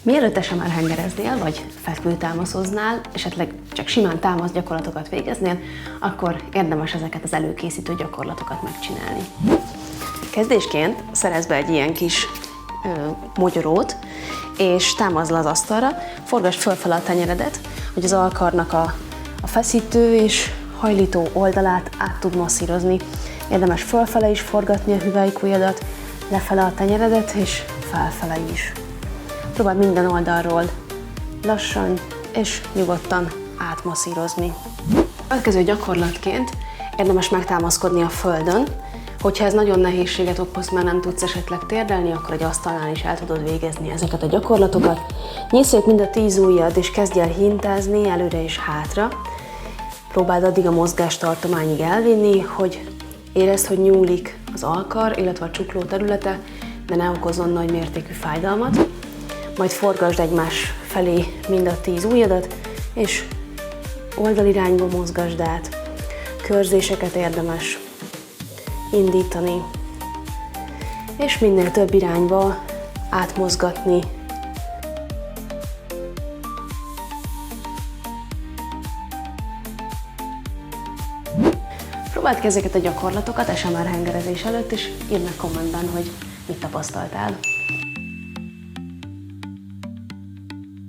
Mielőtt SMR hengereznél, vagy fekvőtámaszoznál, esetleg csak simán támasz gyakorlatokat végeznél, akkor érdemes ezeket az előkészítő gyakorlatokat megcsinálni. Kezdésként szerezz be egy ilyen kis mogyorót, és támaszd le az asztalra, forgasd fölfele a tenyeredet, hogy az alkarnak a feszítő és hajlító oldalát át tud masszírozni. Érdemes fölfele is forgatni a hüvelykujjadat, lefele a tenyeredet és felfele is. Próbáld minden oldalról lassan és nyugodtan átmasszírozni. Következő gyakorlatként érdemes megtámaszkodni a földön. Hogyha ez nagyon nehézséget okoz, mert nem tudsz esetleg térdelni, akkor egy asztalnál is el tudod végezni ezeket a gyakorlatokat. Nyisd szét mind a 10 ujjad, és kezdj el hintázni előre és hátra. Próbáld addig a mozgástartományig elvinni, hogy érezd, hogy nyúlik az alkar, illetve a csukló területe, de ne okozzon nagy mértékű fájdalmat. Majd forgasd egymás felé mind a 10 ujjadat, és oldalirányba mozgasd át. Körzéseket érdemes indítani, és minél több irányba átmozgatni. Próbáld ki ezeket a gyakorlatokat SMR hengerezés előtt, és írd meg kommentben, hogy mit tapasztaltál.